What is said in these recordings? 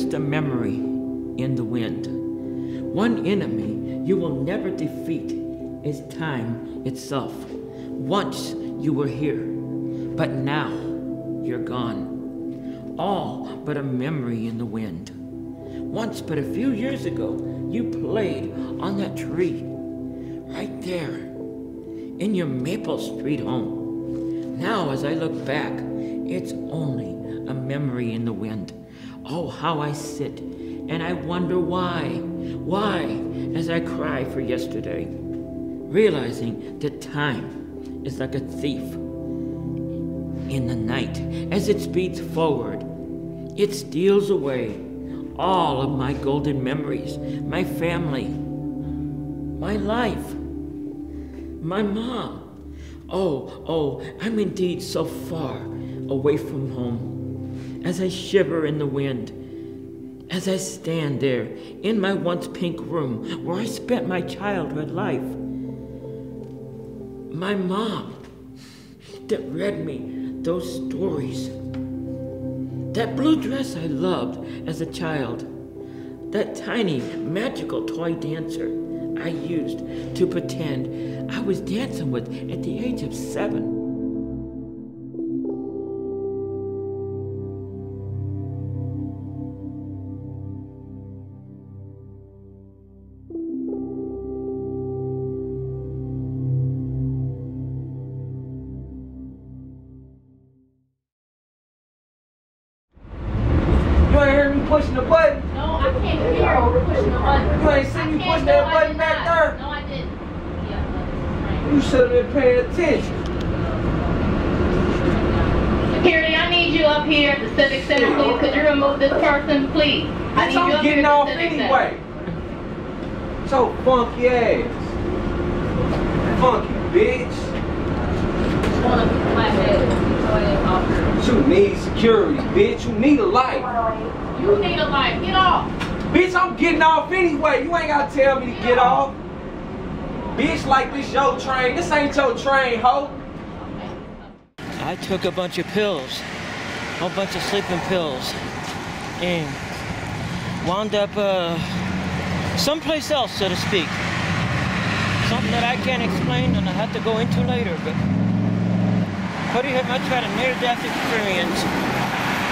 just a memory in the wind. One enemy you will never defeat is time itself. Once you were here, but now you're gone. All but a memory in the wind. Once but a few years ago, you played on that tree, right there, in your Maple Street home. Now as I look back, it's only a memory in the wind. Oh, how I sit and I wonder why, as I cry for yesterday, realizing that time is like a thief in the night. As it speeds forward, it steals away all of my golden memories, my family, my life, my mom. Oh, I'm indeed so far away from home. As I shiver in the wind, as I stand there in my once pink room where I spent my childhood life, my mom that read me those stories, that blue dress I loved as a child, that tiny magical toy dancer I used to pretend I was dancing with at the age of 7. Pushing the button? No, I can't hear you pushing the button. You ain't seen me push that button back there? No, I didn't. Yeah, you should have been paying attention. Security, I need you up here at the Civic Center, please. Could you remove this person, please? I need you up here getting at off the Civic anyway. So funky ass. Funky bitch. You need security, bitch. You need a light. You need a light. Get off. Bitch, I'm getting off anyway. You ain't gotta tell me to get off. Bitch, like this your train. This ain't your train, ho. I took a bunch of pills, a whole bunch of sleeping pills, and wound up someplace else, so to speak. Something that I can't explain and I have to go into later, but pretty much had a near-death experience.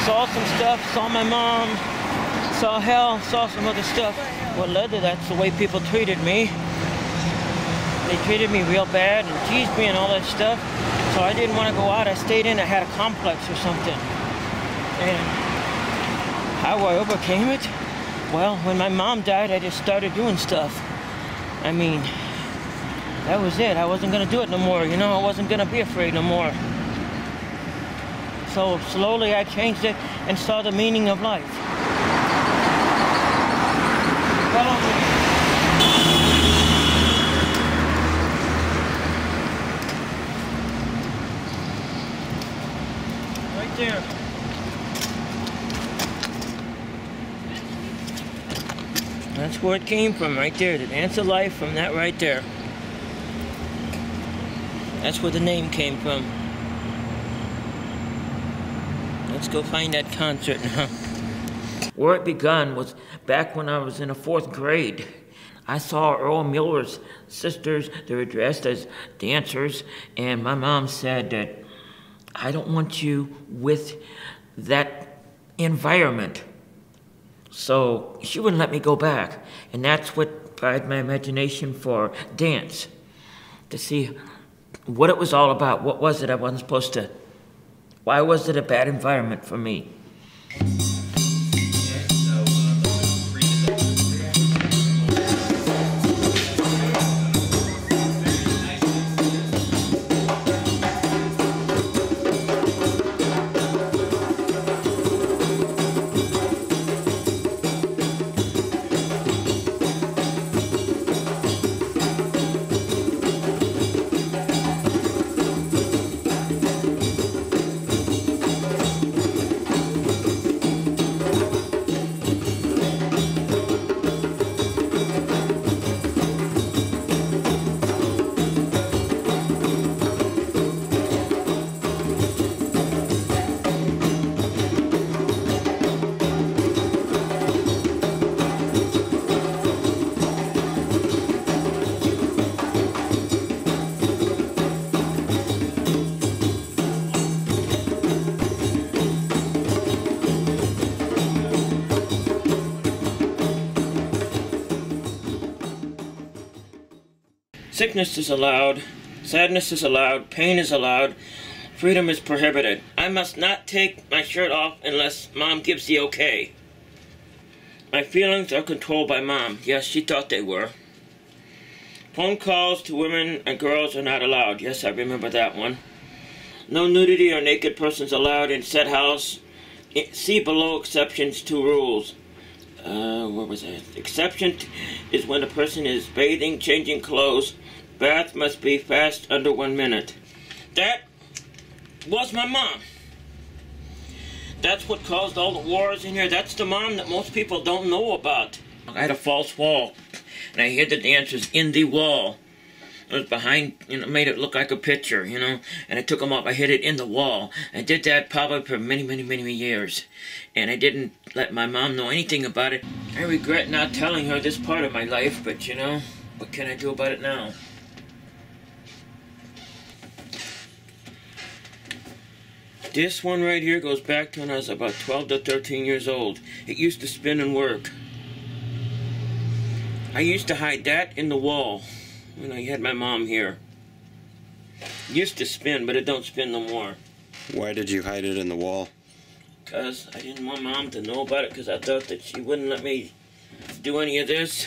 Saw some stuff, saw my mom, saw hell, saw some other stuff. What led to that's the way people treated me. They treated me real bad and teased me and all that stuff. So I didn't want to go out. I stayed in. I had a complex or something. And how I overcame it? Well, when my mom died, I just started doing stuff. I mean, that was it. I wasn't going to do it no more. You know, I wasn't going to be afraid no more. So slowly I changed it and saw the meaning of life. Follow me. Right there. That's where it came from, right there. The dance of life from that right there. That's where the name came from. Let's go find that concert now. Where it begun was back when I was in the 4th grade. I saw Earl Miller's sisters. They were dressed as dancers, and my mom said that I don't want you with that environment. So she wouldn't let me go back, and that's what pried my imagination for dance, to see what it was all about. What was it I wasn't supposed to? Why was it a bad environment for me? Sickness is allowed, sadness is allowed, pain is allowed, freedom is prohibited. I must not take my shirt off unless Mom gives the okay. My feelings are controlled by Mom. Yes, she thought they were. Phone calls to women and girls are not allowed. Yes, I remember that one. No nudity or naked persons allowed in said house. See below exceptions to rules. What was that? Exception is when a person is bathing, changing clothes. Bath must be fast under 1 minute. That was my mom. That's what caused all the wars in here. That's the mom that most people don't know about. I had a false wall, and I hid the dancers in the wall. It was behind, made it look like a picture, and I took them off. I hid it in the wall. I did that probably for many, many, many years. And I didn't let my mom know anything about it. I regret not telling her this part of my life, but what can I do about it now? This one right here goes back to when I was about 12 to 13 years old. It used to spin and work. I used to hide that in the wall. You had my mom here. It used to spin, but it don't spin no more. Why did you hide it in the wall? Because I didn't want Mom to know about it, because I thought that she wouldn't let me do any of this.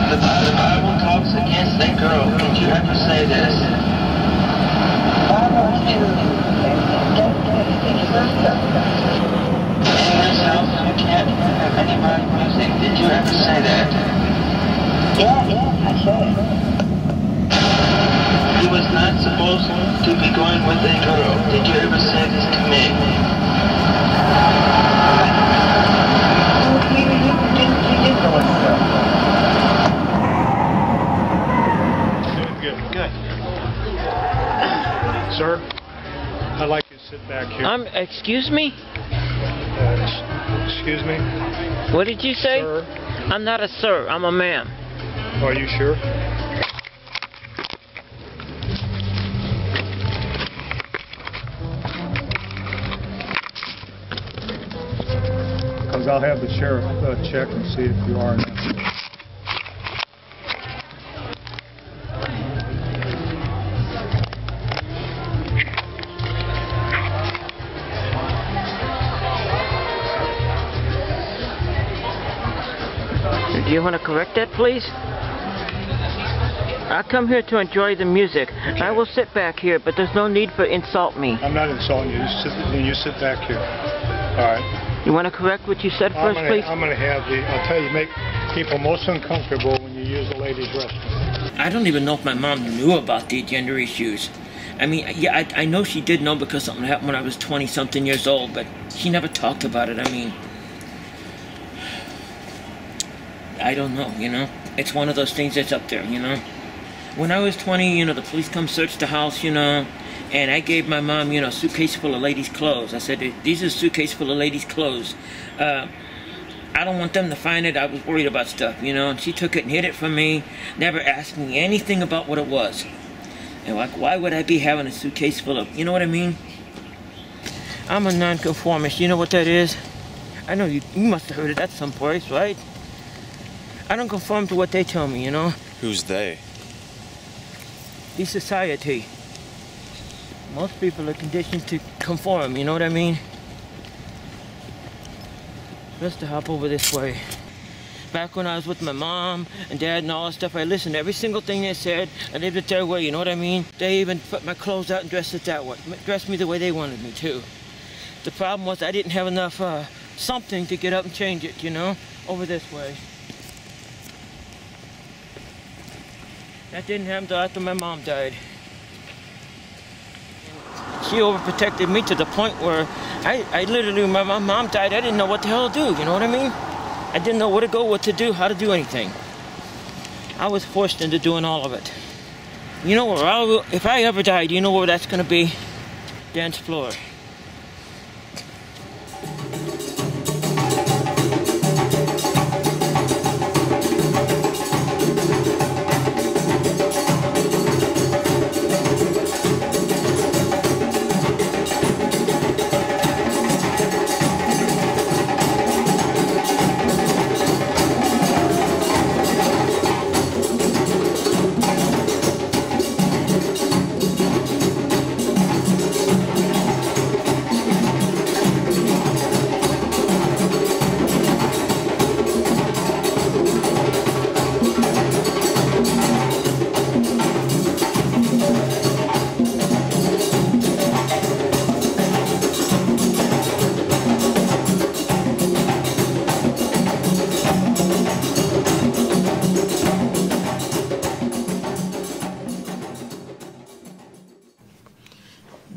The Bible talks against that girl. Did you ever say this? In this house, you can't have anybody music. Did you ever say that? Yeah, I said it. He was not supposed to be going with a girl. Did you ever say this to me? He did go with a girl. Good. Sir, I'd like you to sit back here. Excuse me? Excuse me? What did you say? Sir? I'm not a sir, I'm a ma'am. Are you sure? Because I'll have the sheriff check and see if you are or not. Do you want to correct that, please? I come here to enjoy the music. I will sit back here, but there's no need for insult me. I'm not insulting you. You sit back here. All right. You want to correct what you said first, please? I'm going to have I'll tell you, make people most uncomfortable when you use a ladies' restroom. I don't even know if my mom knew about the gender issues. I mean, yeah, I know she did know because something happened when I was 20-something years old, but she never talked about it. I mean, I don't know, It's one of those things that's up there, When I was 20, the police come search the house, and I gave my mom, a suitcase full of ladies' clothes. I said, these are a suitcase full of ladies' clothes. I don't want them to find it. I was worried about stuff, and she took it and hid it from me, never asked me anything about what it was. And why would I be having a suitcase full of, you know what I mean? I'm a nonconformist. You know what that is? I know you must have heard of that someplace, right? I don't conform to what they tell me, Who's they? The society. Most people are conditioned to conform, you know what I mean? Let's hop over this way. Back when I was with my mom and dad and all that stuff, I listened to every single thing they said. I lived it their way, you know what I mean? They even put my clothes out and dressed it that way. Dressed me the way they wanted me to. The problem was I didn't have enough something to get up and change it, over this way. That didn't happen until after my mom died. She overprotected me to the point where I literally, when my mom died, I didn't know what the hell to do, you know what I mean? I didn't know where to go, what to do, how to do anything. I was forced into doing all of it. You know where if I ever died, you know where that's gonna be? Dance floor.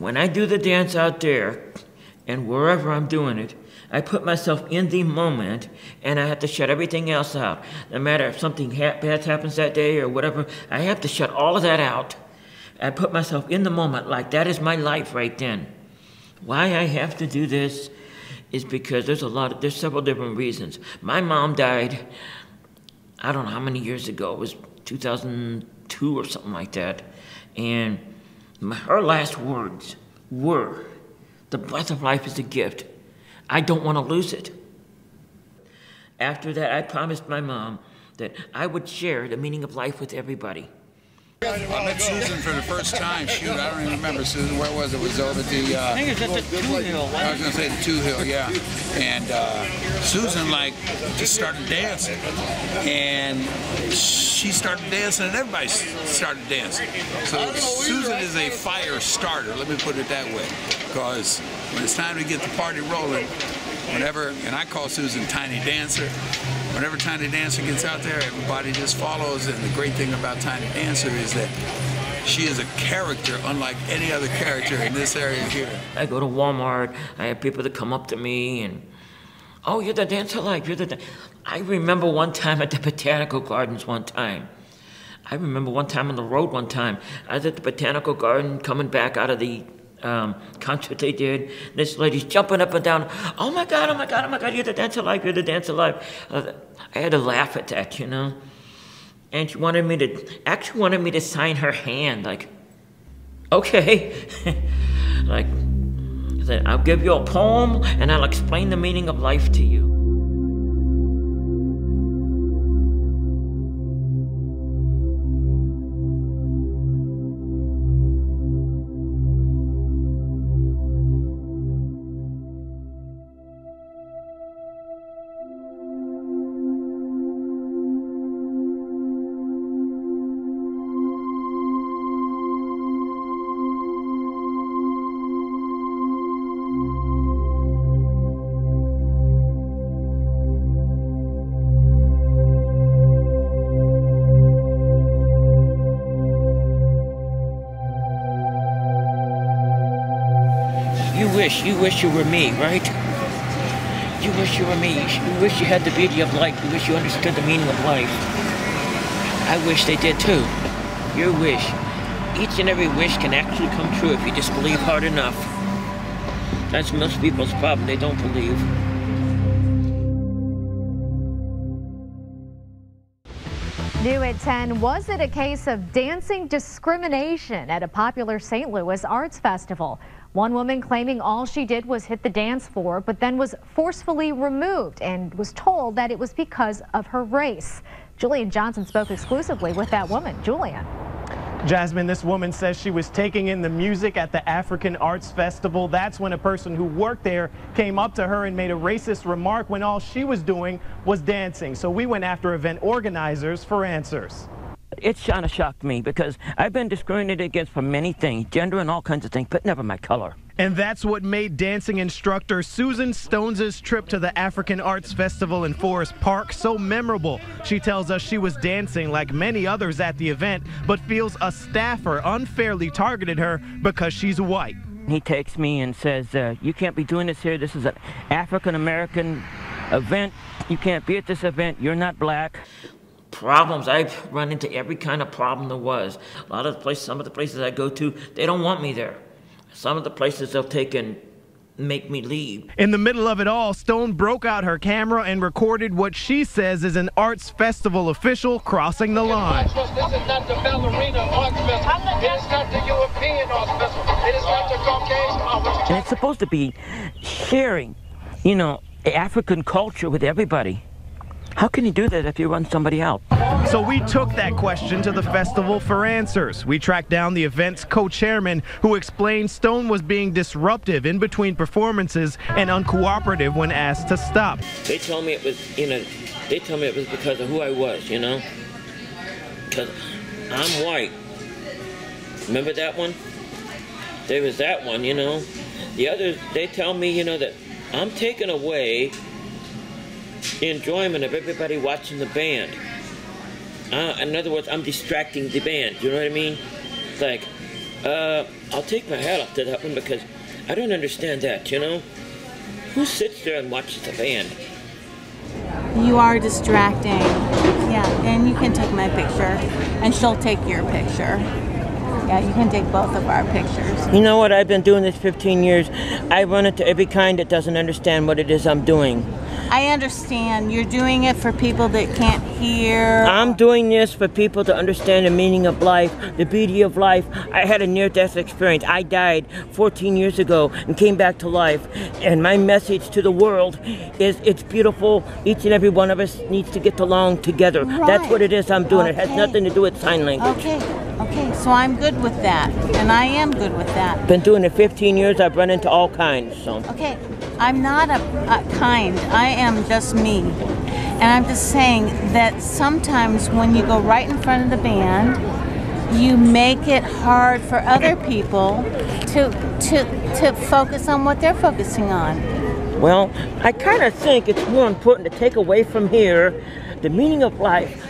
When I do the dance out there, and wherever I'm doing it, I put myself in the moment, and I have to shut everything else out. No matter if something bad happens that day or whatever, I have to shut all of that out. I put myself in the moment, like that is my life right then. Why I have to do this is because there's several different reasons. My mom died, I don't know how many years ago. It was 2002 or something like that. And her last words were, "The breath of life is a gift. I don't want to lose it." After that, I promised my mom that I would share the meaning of life with everybody. I met Susan for the first time. Shoot, I don't even remember, Susan. Where was it? It was over the... I think it was at the Two Hill. I was going to say the Two Hill, yeah. And Susan, like, just started dancing. And she started dancing, and everybody started dancing. So Susan is a fire starter, let me put it that way. Because when it's time to get the party rolling, whenever, and I call Susan Tiny Dancer, whenever Tiny Dancer gets out there, everybody just follows. And the great thing about Tiny Dancer is that she is a character unlike any other character in this area here. I go to Walmart, I have people that come up to me and, "Oh, you're the dancer life, you're the I remember one time at the Botanical Gardens one time. I remember one time on the road one time. I was at the Botanical Garden coming back out of the concert they did. This lady's jumping up and down. "Oh my God, oh my God, oh my God, you're the dancer life, you're the dancer life." I had to laugh at that, you know. And she wanted me to sign her hand, like, okay. Like, I said, "I'll give you a poem and I'll explain the meaning of life to you." You wish you were me, right? You wish you were me. You wish you had the beauty of life. You wish you understood the meaning of life. I wish they did too. Your wish. Each and every wish can actually come true if you just believe hard enough. That's most people's problem. They don't believe. New at 10, was it a case of dancing discrimination at a popular St. Louis arts festival? One woman claiming all she did was hit the dance floor, but then was forcefully removed and was told that it was because of her race. Julian Johnson spoke exclusively with that woman. Julian. Jasmine, this woman says she was taking in the music at the African Arts Festival. That's when a person who worked there came up to her and made a racist remark when all she was doing was dancing. So we went after event organizers for answers. It kind of shocked me because I've been discriminated against for many things, gender and all kinds of things, but never my color. And that's what made dancing instructor Susan Stones' trip to the African Arts Festival in Forest Park so memorable. She tells us she was dancing like many others at the event, but feels a staffer unfairly targeted her because she's white. He takes me and says, "You can't be doing this here. This is an African-American event. You can't be at this event. You're not black." Problems. I've run into every kind of problem there was. A lot of the places, some of the places I go to, they don't want me there. Some of the places they'll take and make me leave. In the middle of it all, Stone broke out her camera and recorded what she says is an arts festival official crossing the line. This is not the ballerina arts festival. It is not the European arts festival. It is not the Caucasian arts. And it's supposed to be sharing, you know, African culture with everybody. How can you do that if you run somebody out? So we took that question to the festival for answers. We tracked down the event's co-chairman, who explained Stone was being disruptive in between performances and uncooperative when asked to stop. They told me it was, they told me it was because of who I was, because I'm white. Remember that one? There was that one, The others, they tell me, that I'm taking away the enjoyment of everybody watching the band. In other words, I'm distracting the band. You know what I mean? It's like, I'll take my hat off to that one because I don't understand that, you know? Who sits there and watches the band? You are distracting. Yeah, and you can take my picture, and she'll take your picture. Yeah, you can take both of our pictures. You know what? I've been doing this 15 years. I run into every kind that doesn't understand what it is I'm doing. I understand. You're doing it for people that can't hear. I'm doing this for people to understand the meaning of life, the beauty of life. I had a near-death experience. I died 14 years ago and came back to life. And my message to the world is it's beautiful. Each and every one of us needs to get along together. Right. That's what it is I'm doing. Okay. It has nothing to do with sign language. Okay, so I'm good with that. And I am good with that. Been doing it 15 years. I've run into all kinds, so. Okay, I'm not a kind. I am just me. And I'm just saying that sometimes when you go right in front of the band, you make it hard for other people to focus on what they're focusing on. Well, I kind of think it's more important to take away from here the meaning of life.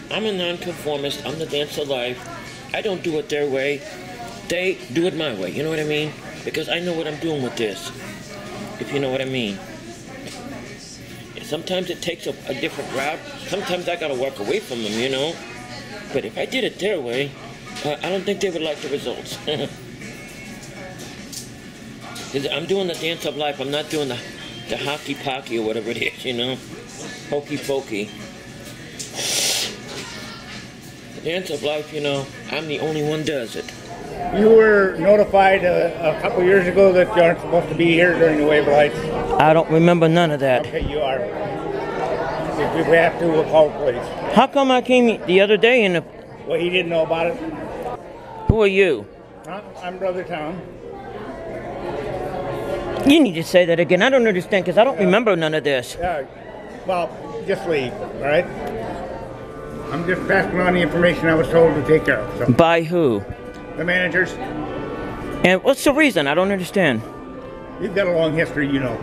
I'm a nonconformist. I'm the dance of life. I don't do it their way. They do it my way. You know what I mean? Because I know what I'm doing with this. If you know what I mean. Sometimes it takes a different route. Sometimes I gotta walk away from them, you know. But if I did it their way, I don't think they would like the results. I'm doing the dance of life. I'm not doing the hockey pocky or whatever it is, you know. Hokey pokey. Dance of life, you know, I'm the only one does it. You were notified a couple years ago that you aren't supposed to be here during the wave lights. I don't remember none of that. Okay, you are. If we have to, we'll call the police. How come I came the other day and... Well, he didn't know about it. Who are you? I'm Brother Tom. You need to say that again. I don't understand because I don't remember none of this. Well, just leave, all right? I'm just passing on the information I was told to take care of. So. By who? The managers. And what's the reason? I don't understand. You've got a long history, you know.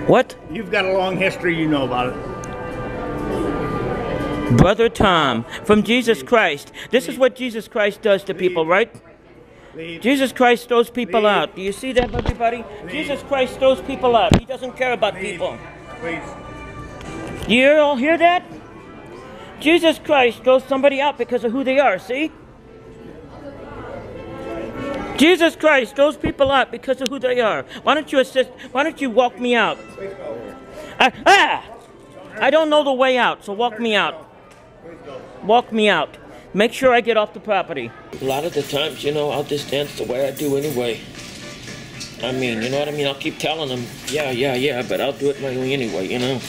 What? You've got a long history, you know about it. Brother Tom, from Jesus Christ. This is what Jesus Christ does to people, right? Jesus Christ throws people out. Do you see that, everybody? Jesus Christ throws people out. He doesn't care about people. Please. You all hear that? Jesus Christ throws somebody out because of who they are, see? Jesus Christ throws people out because of who they are. Why don't you assist? Why don't you walk me out? I don't know the way out, so walk me out. Walk me out. Make sure I get off the property. A lot of the times, you know, I'll just dance the way I do anyway. I mean, you know what I mean? I'll keep telling them, yeah, but I'll do it my way anyway, you know?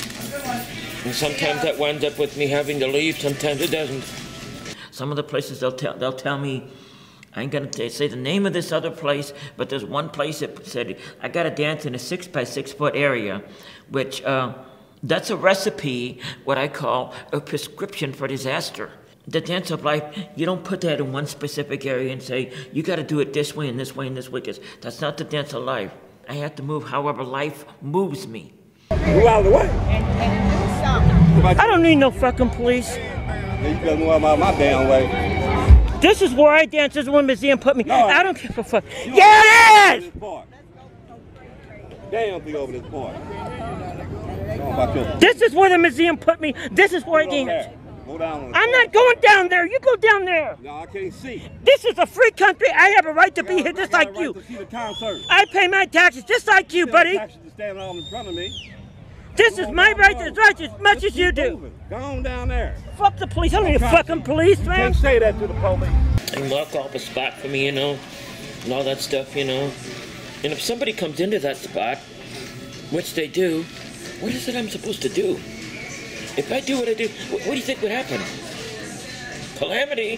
And sometimes that winds up with me having to leave. Sometimes it doesn't. Some of the places they'll tell me, I ain't gonna say the name of this other place, but there's one place that said I gotta dance in a 6 by 6 foot area, which that's a recipe, what I call a prescription for disaster. The dance of life, you don't put that in one specific area and say you gotta do it this way and this way and this way, because that's not the dance of life. I have to move however life moves me. Move out of the way. I don't need no fucking police. You gotta move out my damn way. This is where I dance. This is where the museum put me. No, I don't give a fuck. Yeah, it is! Damn, be over this part. This is where the museum put me. This is where I dance. Go down. I'm not going down there. You go down there. No, I can't see. This is a free country. I have a right to be here just like you. To see the concert. I pay my taxes just like you, buddy. Taxes to stand all in front of me. This is my right as much as you do. Go on down there. Fuck the police. I don't need a fucking police, man. Can't say that to the police. They mark off a spot for me, you know, and all that stuff, you know. And if somebody comes into that spot, which they do, what is it I'm supposed to do? If I do what I do, what do you think would happen? Calamity,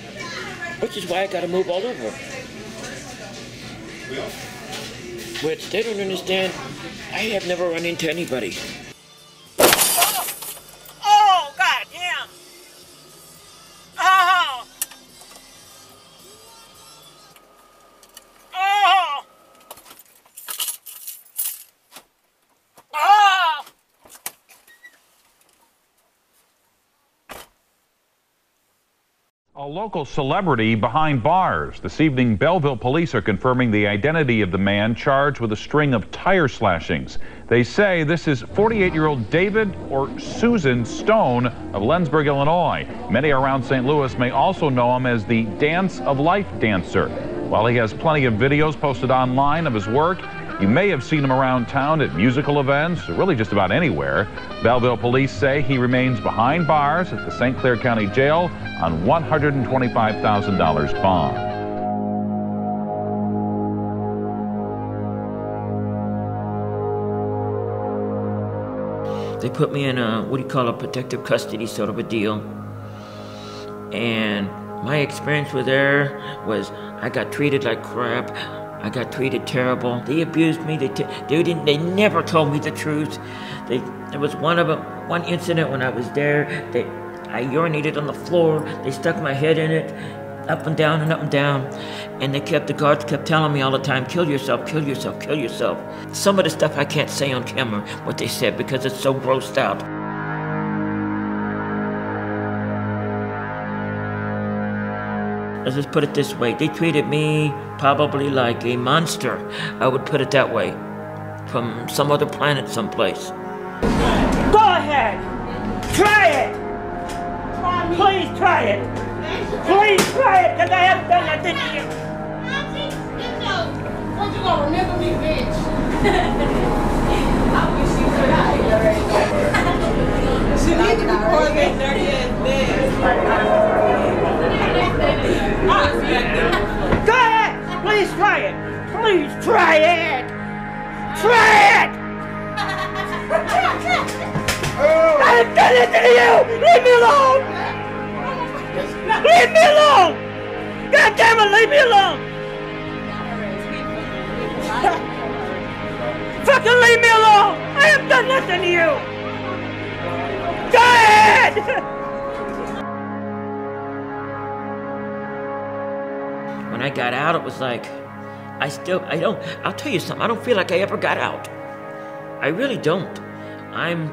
which is why I gotta move all over. Which they don't understand. I have never run into anybody. Oh, God damn! Oh! Oh! Oh! A local celebrity behind bars. This evening, Belleville police are confirming the identity of the man charged with a string of tire slashings. They say this is 48-year-old David or Susan Stone of Lensburg, Illinois. Many around St. Louis may also know him as the Dance of Life dancer. While he has plenty of videos posted online of his work, you may have seen him around town at musical events, or really just about anywhere. Belleville police say he remains behind bars at the St. Clair County Jail on $125,000 bond. They put me in a, protective custody sort of a deal. And my experience with there was I got treated like crap. I got treated terrible. They abused me. They never told me the truth. There was one incident when I was there. I urinated on the floor. They stuck my head in it, up and down and up and down. And the guards kept telling me all the time, kill yourself, kill yourself, kill yourself. Some of the stuff I can't say on camera, what they said, because it's so grossed out. Let's just put it this way. They treated me probably like a monster. I would put it that way. From some other planet someplace. Go ahead. Try it. Please try it. Please try it, because I haven't done nothing to you. What you gonna remember me, bitch? I wish you could have already. She needs to be part of that dirty ass bed. Go ahead! Please try it! Please try it! Try it! I haven't done anything to you! Leave me alone! Leave me alone! God damn it, leave me alone! Fucking leave me alone! I haven't done nothing to you! Go ahead! When I got out, it was like, I'll tell you something, I don't feel like I ever got out. I really don't. I'm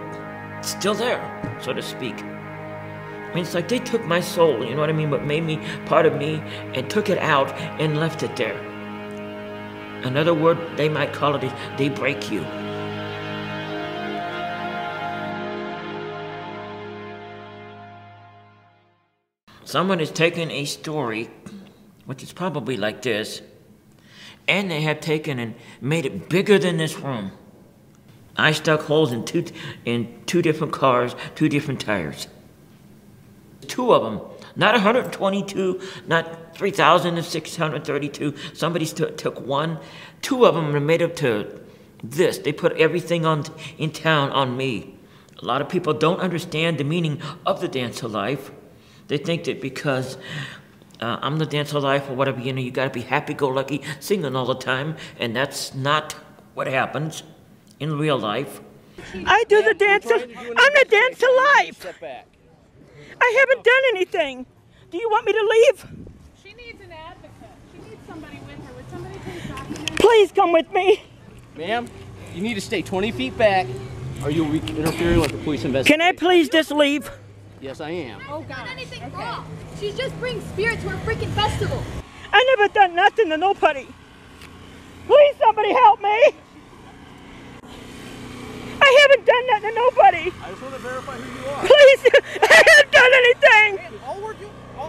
still there, so to speak. I mean, it's like they took my soul, you know what I mean, what made me part of me, and took it out and left it there. Another word, they might call it, they break you. Someone has taken a story, which is probably like this, and they have taken and made it bigger than this room. I stuck holes in two different cars, 2 different tires. 2 of them, not 122, not 3,632. Somebody took 1. 2 of them are made up to this. They put everything in town on me. A lot of people don't understand the meaning of the Dance of Life. They think that because I'm the Dance of Life or whatever, you know, you gotta be happy-go-lucky, singing all the time, and that's not what happens in real life. I do the dance of, I'm the Dance of Life. I haven't done anything. Do you want me to leave? She needs an advocate. She needs somebody with her. Would somebody please talk to her? Please come with me. Ma'am, you need to stay 20 feet back or you'll be interfering with the police investigation. Can I please just leave? Yes, I am. Oh, God. Anything wrong. She's just bringing spirit to her freaking festival. I never done nothing to nobody. Please, somebody help me. I haven't done nothing to nobody. I just want to verify who you are. Please, I haven't done anything.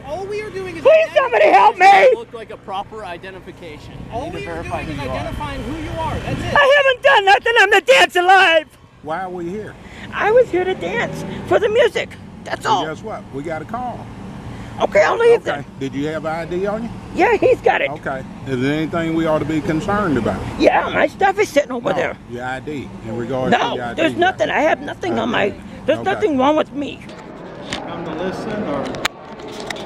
All we are doing is please, somebody help me. Look like a proper identification. All we are doing is identifying who you are. That's it. I haven't done nothing. I'm the Dance of Life. Why are we here? I was here to dance for the music. That's all. Guess what? We got a call. Okay, I'll leave then. Did you have ID on you? Yeah, he's got it. Okay. Is there anything we ought to be concerned about? Yeah, my stuff is sitting over there. Your ID. In regards to your ID. There's nothing. I have nothing on my... There's nothing wrong with me. Come to listen or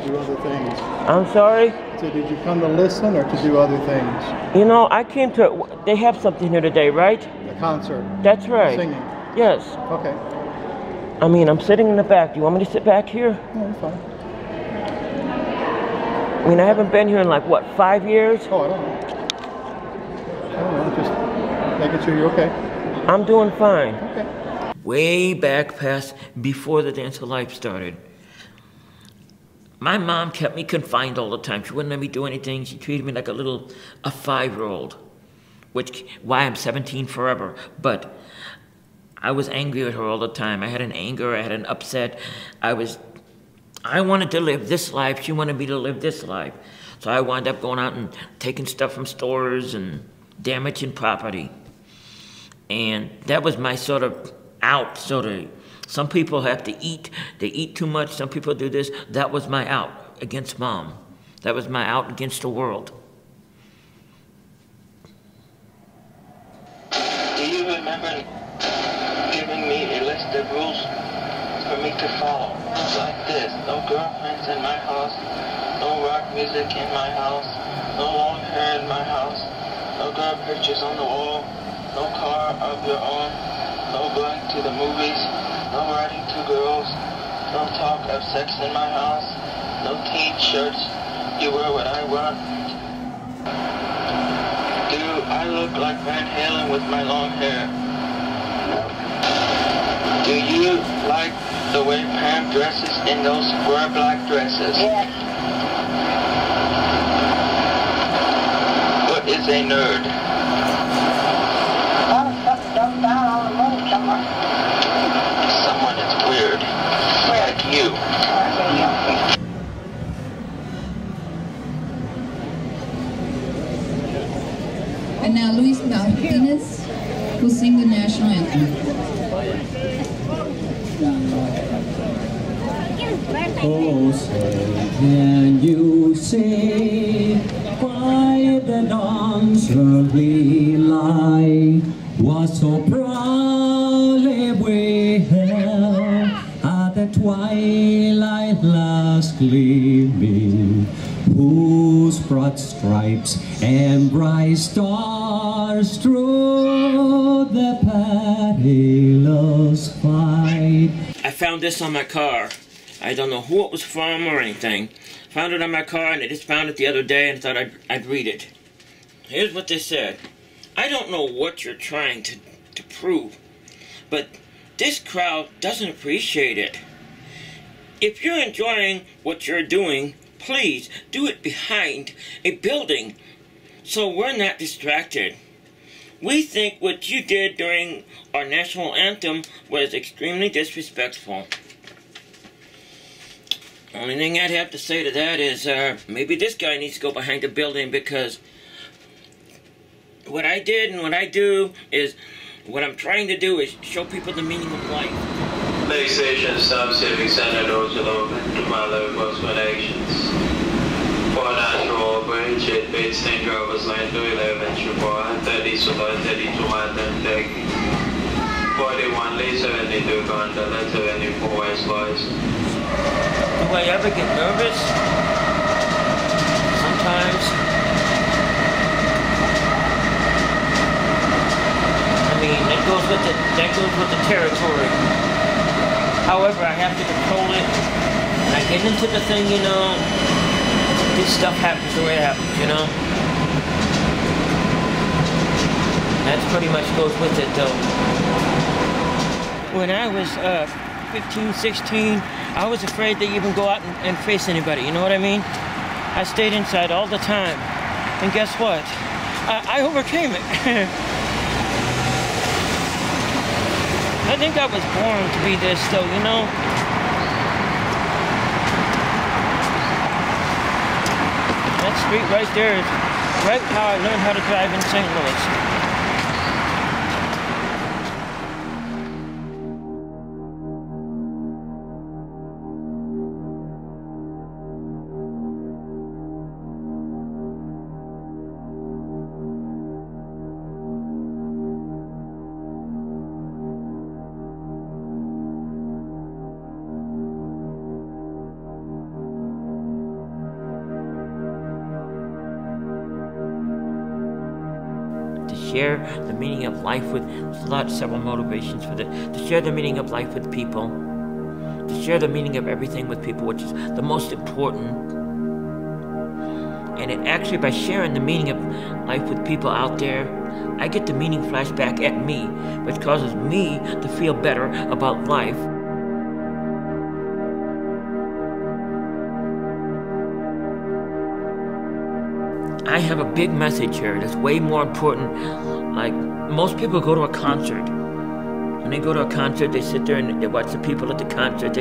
do other things? I'm sorry? So did you come to listen or to do other things? You know, I came to... They have something here today, right? A concert. That's right. Singing. Yes. Okay. I mean, I'm sitting in the back. Do you want me to sit back here? No, it's fine. I mean, I haven't been here in like, what, 5 years? Oh, I don't know. Just making sure you're okay. I'm doing fine. Okay. Way back past before the Dance of Life started. My mom kept me confined all the time. She wouldn't let me do anything. She treated me like a 5-year-old, why I'm 17 forever. But I was angry at her all the time. I had an anger, I had an upset. I wanted to live this life. She wanted me to live this life. So I wound up going out and taking stuff from stores and damaging property. And that was my sort of out, some people have to eat. They eat too much. Some people do this. That was my out against Mom. That was my out against the world. Do you remember giving me a list of rules for me to follow? Like this: no girlfriends in my house, no rock music in my house, no long hair in my house, no girl pictures on the wall, no car of your own, no going to the movies, no riding to girls, no talk of sex in my house, no teen shirts. You wear what I want. Do I look like Van Halen with my long hair? Do you like the way Pam dresses in those square black dresses? Yes. What is a nerd? A lot of stuff dumped down on the road somewhere. Someone that's weird. Like you. And now Luis Martinez will sing the national anthem. Oh, say, can you see why the dawn's early light was so proudly we held at the twilight last gleaming, whose broad stripes and bright stars through the perilous fight. I found this on my car. I don't know who it was from or anything. Found it on my car, and I just found it the other day and thought I'd read it. Here's what they said. I don't know what you're trying to prove, but this crowd doesn't appreciate it. If you're enjoying what you're doing, please do it behind a building so we're not distracted. We think what you did during our national anthem was extremely disrespectful. Only thing I'd have to say to that is maybe this guy needs to go behind a building, because what I did and what I do is, what I'm trying to do is show people the meaning of life. Lake Station Sub Civic Center doors will open to my local explanations. For Natural Bridge, it bids 10 drivers line to 11 Chupar, 30 Suba, 32 Martin Tech, 41 Lee, 72 Gondola, 74 West Boys. Do I ever get nervous? Sometimes. I mean, that goes with the territory. However, I have to control it. When I get into the thing, you know, this stuff happens the way it happens, you know? That pretty much goes with it, though. When I was 15, 16, I was afraid to even go out and face anybody, you know what I mean? I stayed inside all the time. And guess what? I overcame it. I think I was born to be this, though, you know? That street right there is right how I learned how to drive in St. Louis. Share the meaning of life with, there's several motivations for that. To share the meaning of life with people, to share the meaning of everything with people, which is the most important. And it actually, by sharing the meaning of life with people out there, I get the meaning flash back at me, which causes me to feel better about life. I have a big message here that's way more important. Like, most people go to a concert. When they go to a concert, they sit there and they watch the people at the concert.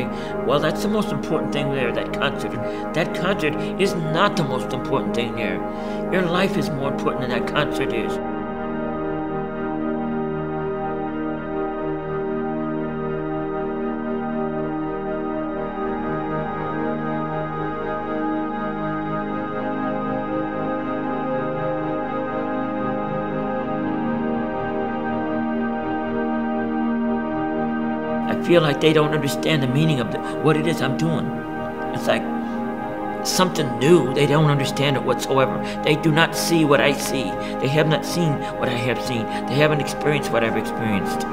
Well, that's the most important thing there, that concert. That concert is not the most important thing there. Your life is more important than that concert is. I feel like they don't understand the meaning of what it is I'm doing. It's like something new. They don't understand it whatsoever. They do not see what I see. They have not seen what I have seen. They haven't experienced what I've experienced.